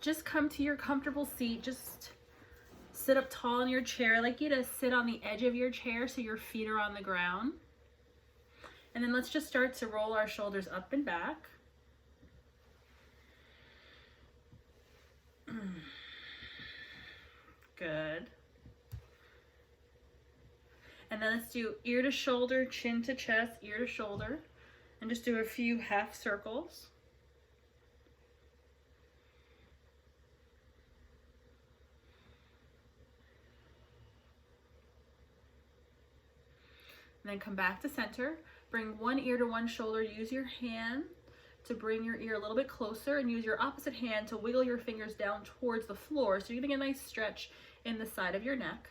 just come to your comfortable seat. Just sit up tall in your chair. I'd like you to sit on the edge of your chair so your feet are on the ground. And then let's just start to roll our shoulders up and back. Good. And then let's do ear to shoulder, chin to chest, ear to shoulder. And just do a few half circles. And then come back to center. Bring one ear to one shoulder. Use your hand to bring your ear a little bit closer, and use your opposite hand to wiggle your fingers down towards the floor. So you're getting a nice stretch in the side of your neck.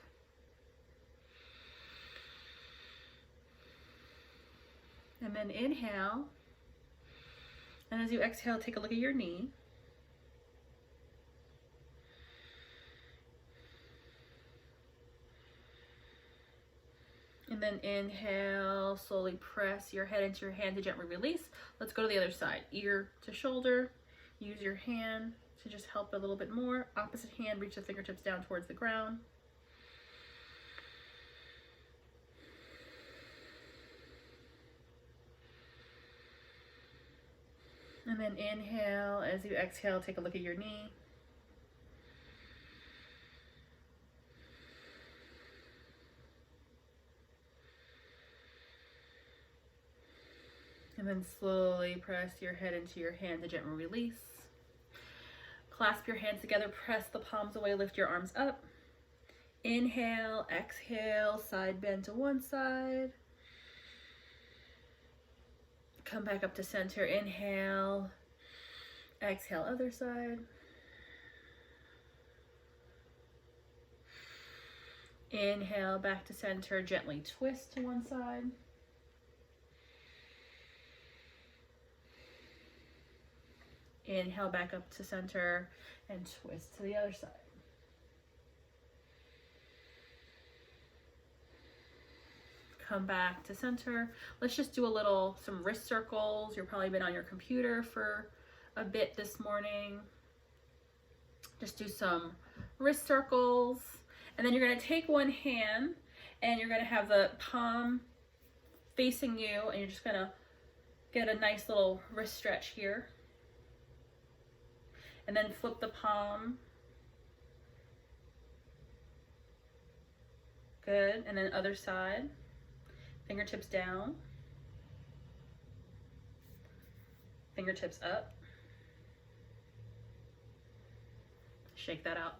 And then inhale. And as you exhale, take a look at your knee. And then inhale, slowly press your head into your hand to gently release. Let's go to the other side. Ear to shoulder. Use your hand to just help a little bit more. Opposite hand, reach the fingertips down towards the ground. And then inhale. As you exhale, take a look at your knee. And then slowly press your head into your hand to gently release. Clasp your hands together, press the palms away, lift your arms up. Inhale, exhale, side bend to one side. Come back up to center, inhale, exhale, other side. Inhale, back to center, gently twist to one side. Inhale back up to center and twist to the other side. Come back to center. Let's just do some wrist circles. You've probably been on your computer for a bit this morning. Just do some wrist circles. And then you're gonna take one hand and you're gonna have the palm facing you, and you're just gonna get a nice little wrist stretch here. And then flip the palm. Good. And then other side. Fingertips down. Fingertips up. Shake that out.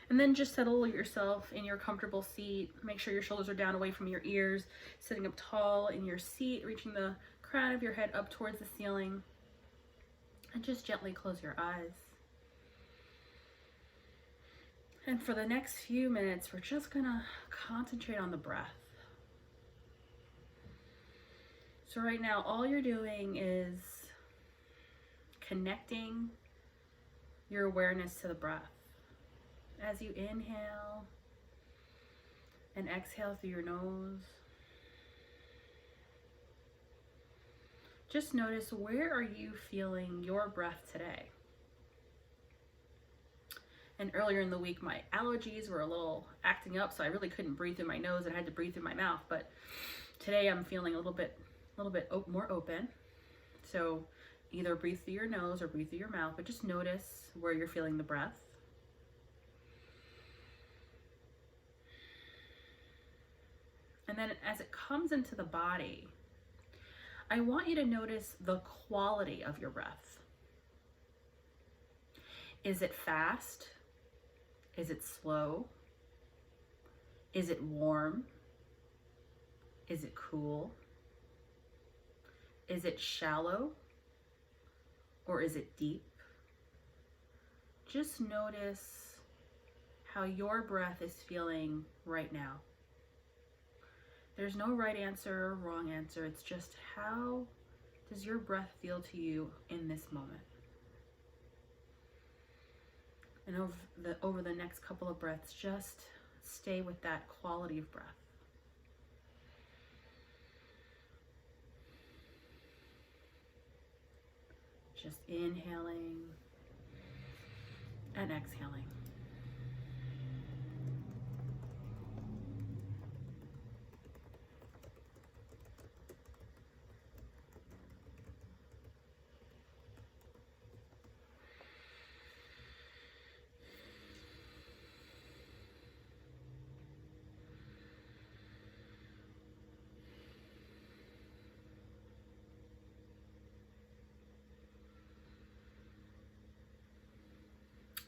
And then just settle yourself in your comfortable seat. Make sure your shoulders are down away from your ears. Sitting up tall in your seat, reaching the crown of your head up towards the ceiling. And just gently close your eyes. And for the next few minutes, we're just gonna concentrate on the breath. So right now, all you're doing is connecting your awareness to the breath. As you inhale and exhale through your nose, just notice, where are you feeling your breath today? And earlier in the week, my allergies were a little acting up, so I really couldn't breathe through my nose and I had to breathe through my mouth. But today I'm feeling a little bit more open. So either breathe through your nose or breathe through your mouth, but just notice where you're feeling the breath. And then as it comes into the body, I want you to notice the quality of your breath. Is it fast? Is it slow? Is it warm? Is it cool? Is it shallow? Or is it deep? Just notice how your breath is feeling right now. There's no right answer or wrong answer. It's just, how does your breath feel to you in this moment? And over the next couple of breaths, just stay with that quality of breath. Just inhaling and exhaling.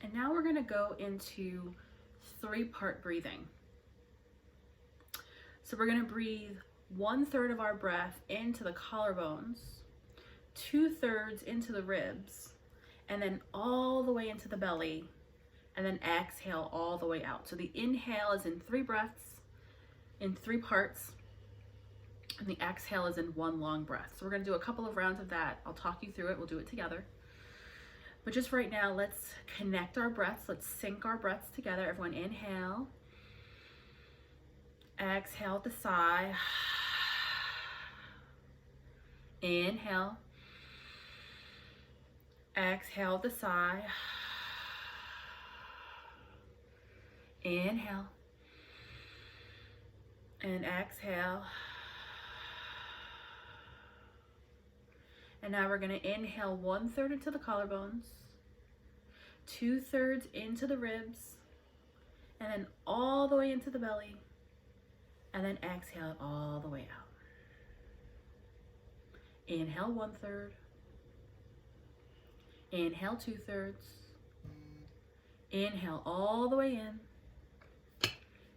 And now we're going to go into 3-part breathing. So we're going to breathe 1/3 of our breath into the collarbones, 2/3 into the ribs, and then all the way into the belly, and then exhale all the way out. So the inhale is in 3 breaths, in 3 parts, and the exhale is in 1 long breath. So we're going to do a couple of rounds of that. I'll talk you through it. We'll do it together. But just right now, let's connect our breaths. Let's sync our breaths together. Everyone inhale. Exhale with the sigh. Inhale. Exhale with the sigh. Inhale. And exhale. And now we're going to inhale 1/3 into the collarbones, 2/3 into the ribs, and then all the way into the belly, and then exhale it all the way out. Inhale 1/3, inhale 2/3, inhale all the way in,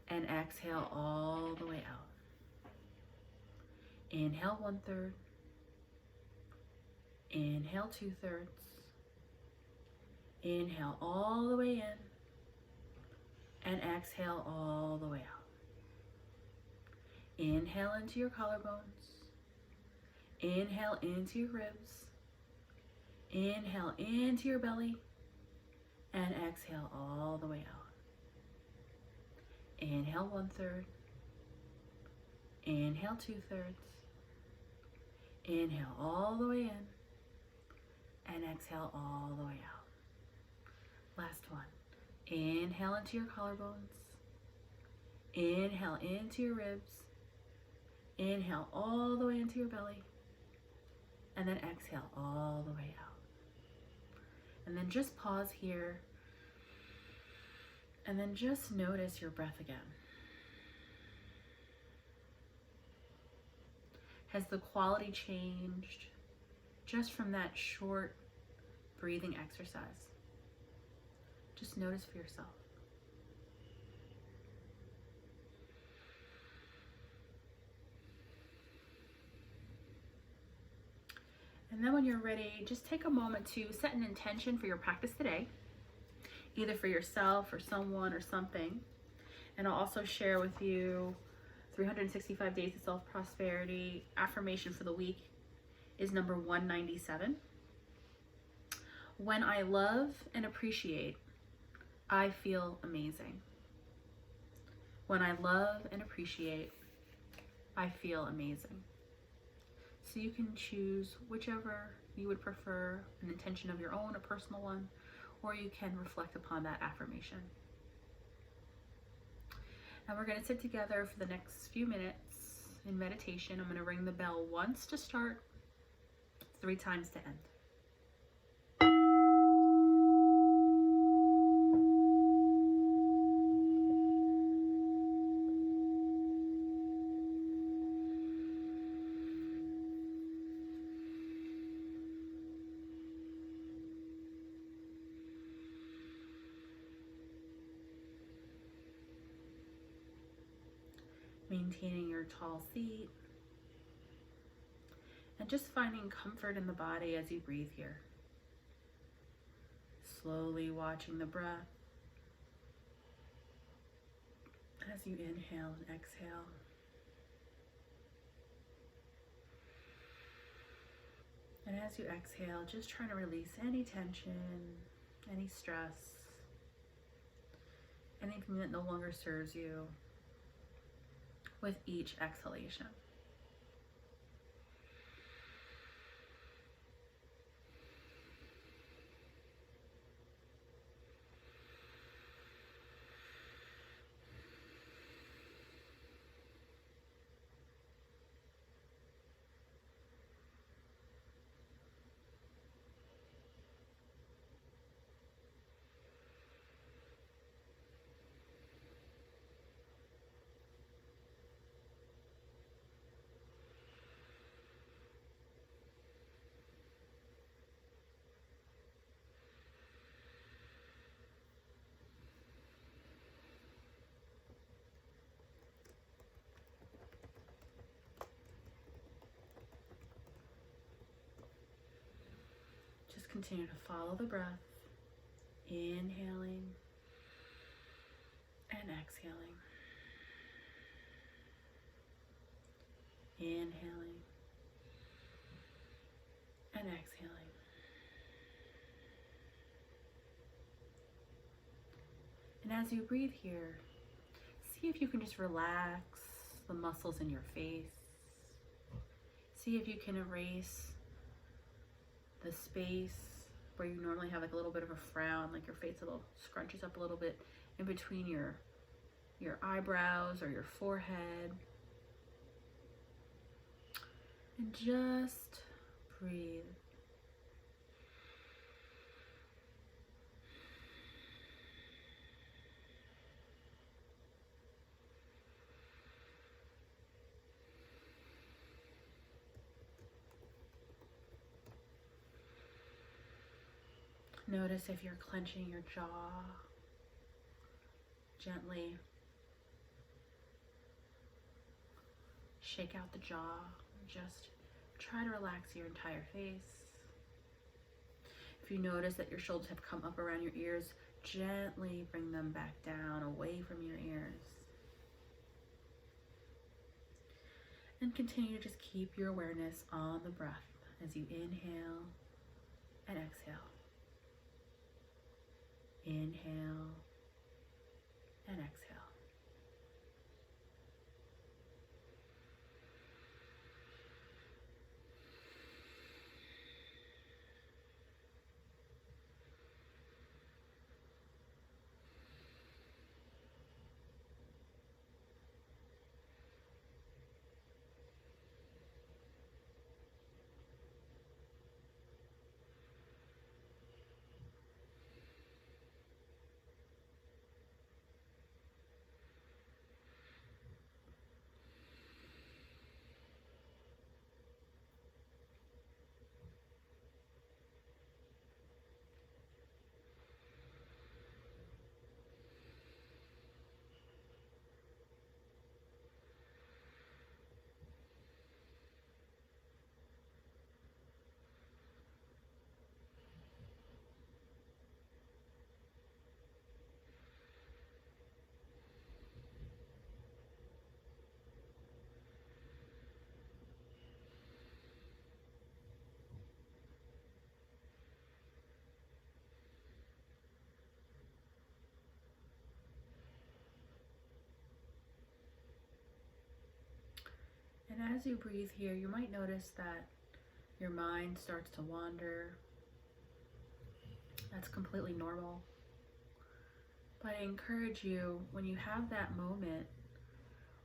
and exhale all the way out. Inhale 1/3, inhale 2/3, inhale all the way in, and exhale all the way out. Inhale into your collarbones, inhale into your ribs, inhale into your belly, and exhale all the way out. Inhale 1/3, inhale 2/3, inhale all the way in, and exhale all the way out. Last one. Inhale into your collarbones, inhale into your ribs, inhale all the way into your belly, and then exhale all the way out. And then just pause here, and then just notice your breath again. Has the quality changed just from that short breathing exercise? Just notice for yourself. And then when you're ready, just take a moment to set an intention for your practice today, either for yourself or someone or something. And I'll also share with you 365 Days of Self-Prosperity affirmation for the week is number 197. When I love and appreciate, I feel amazing. When I love and appreciate, I feel amazing. So you can choose whichever you would prefer, an intention of your own, a personal one, or you can reflect upon that affirmation. And we're going to sit together for the next few minutes in meditation. I'm going to ring the bell once to start, 3 times to end. Maintaining your tall seat and just finding comfort in the body as you breathe here. Slowly watching the breath as you inhale and exhale. And as you exhale, just trying to release any tension, any stress, anything that no longer serves you with each exhalation. continue to follow the breath, inhaling and exhaling. Inhaling and exhaling. And as you breathe here, see if you can just relax the muscles in your face. See if you can erase the space where you normally have like a little bit of a frown, like your face a little scrunches up a little bit in between your eyebrows or your forehead. And just breathe. Notice if you're clenching your jaw. Gently shake out the jaw. Just try to relax your entire face. If you notice that your shoulders have come up around your ears, gently bring them back down away from your ears. And continue to just keep your awareness on the breath as you inhale and exhale. Inhale and exhale. And as you breathe here, you might notice that your mind starts to wander. That's completely normal. But I encourage you, when you have that moment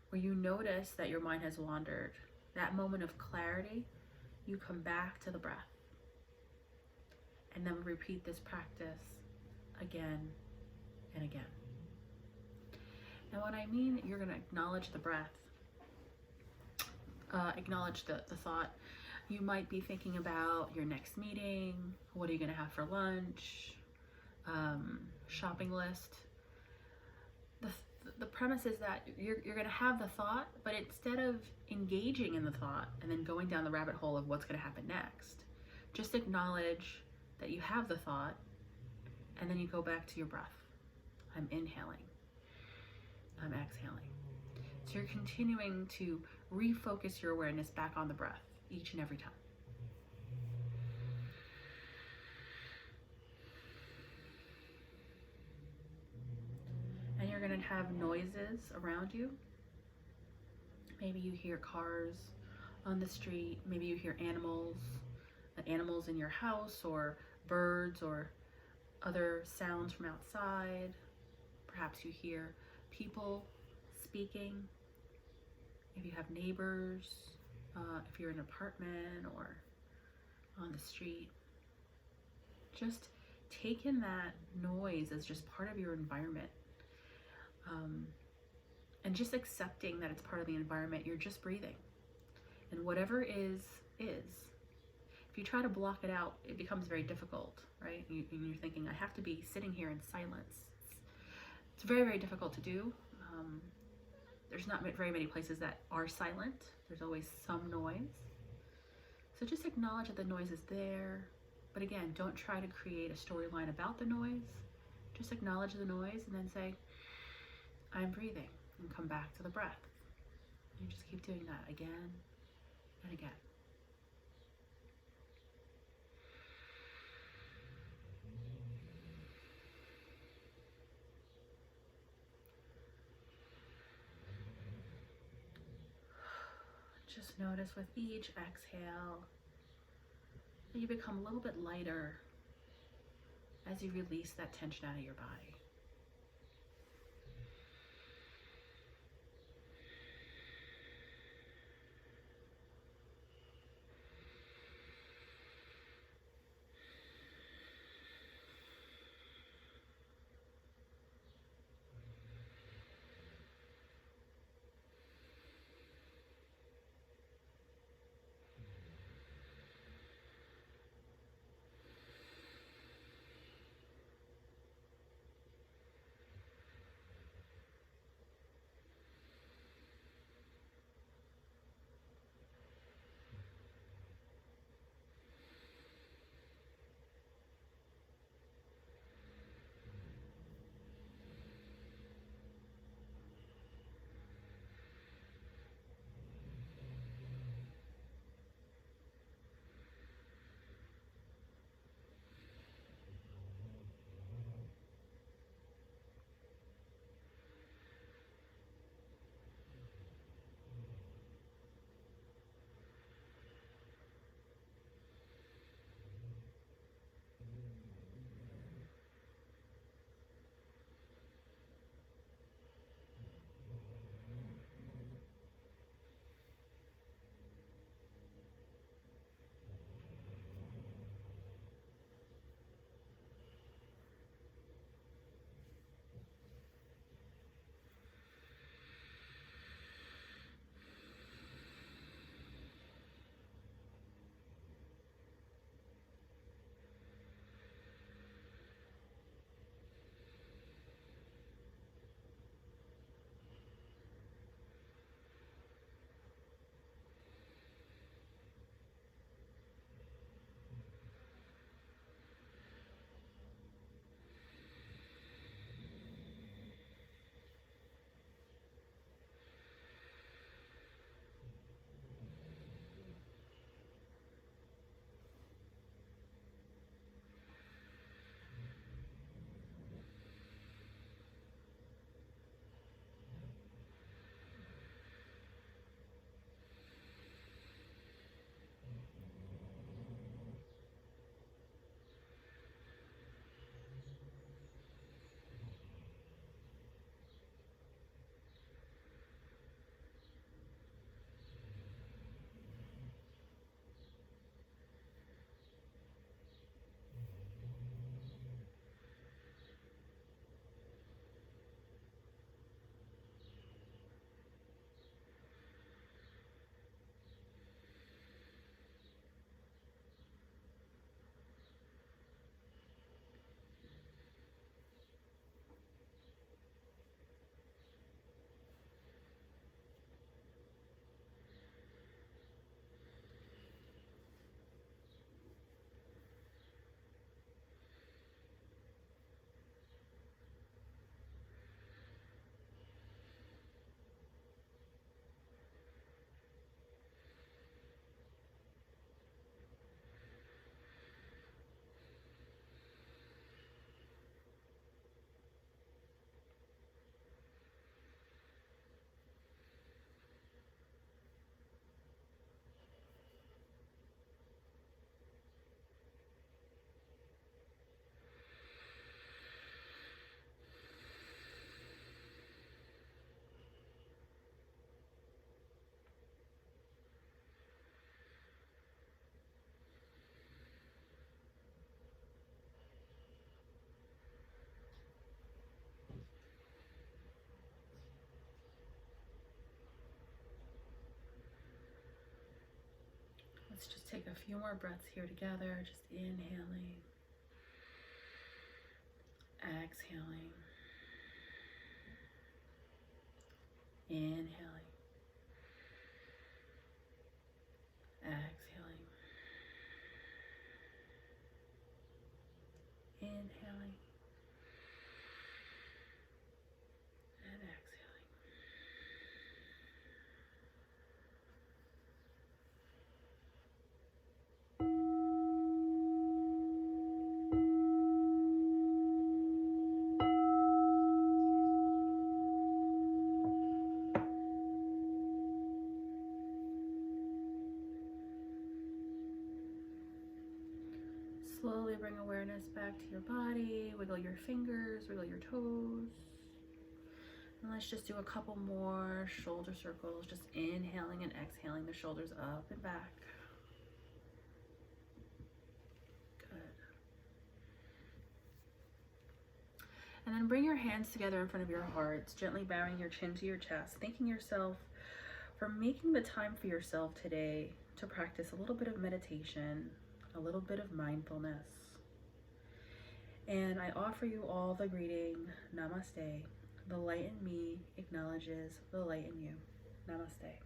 where you notice that your mind has wandered, that moment of clarity, you come back to the breath. And then repeat this practice again and again. And when I mean you're going to acknowledge the breath, acknowledge the thought, you might be thinking about your next meeting, what are you going to have for lunch, shopping list. The premise is that you're going to have the thought, but instead of engaging in the thought and then going down the rabbit hole of what's going to happen next, just acknowledge that you have the thought, and then you go back to your breath. I'm inhaling. I'm exhaling. So you're continuing to refocus your awareness back on the breath each and every time. And you're going to have noises around you. Maybe you hear cars on the street. Maybe you hear animals in your house, or birds, or other sounds from outside. Perhaps you hear people speaking. If you have neighbors, if you're in an apartment or on the street, just take in that noise as just part of your environment. And just accepting that it's part of the environment. You're just breathing. And whatever is. If you try to block it out, it becomes very difficult, right? You're thinking, I have to be sitting here in silence. It's very, very difficult to do. There's not very many places that are silent. There's always some noise. So just acknowledge that the noise is there, but But again, don't try to create a storyline about the noise. Just acknowledge the noise and then say, I'm breathing, and come back to the breath. You just keep doing that again and again. Just notice with each exhale that you become a little bit lighter as you release that tension out of your body. Let's just take a few more breaths here together, just inhaling, exhaling, inhaling, exhaling, Inhaling and exhaling. Slowly bring awareness back to your body. Wiggle your fingers, wiggle your toes. And let's just do a couple more shoulder circles, just inhaling and exhaling the shoulders up and back. Good. And then bring your hands together in front of your hearts, gently bowing your chin to your chest, thanking yourself for making the time for yourself today to practice a little bit of meditation, a little bit of mindfulness. And I offer you all the greeting, Namaste. The light in me acknowledges the light in you. Namaste.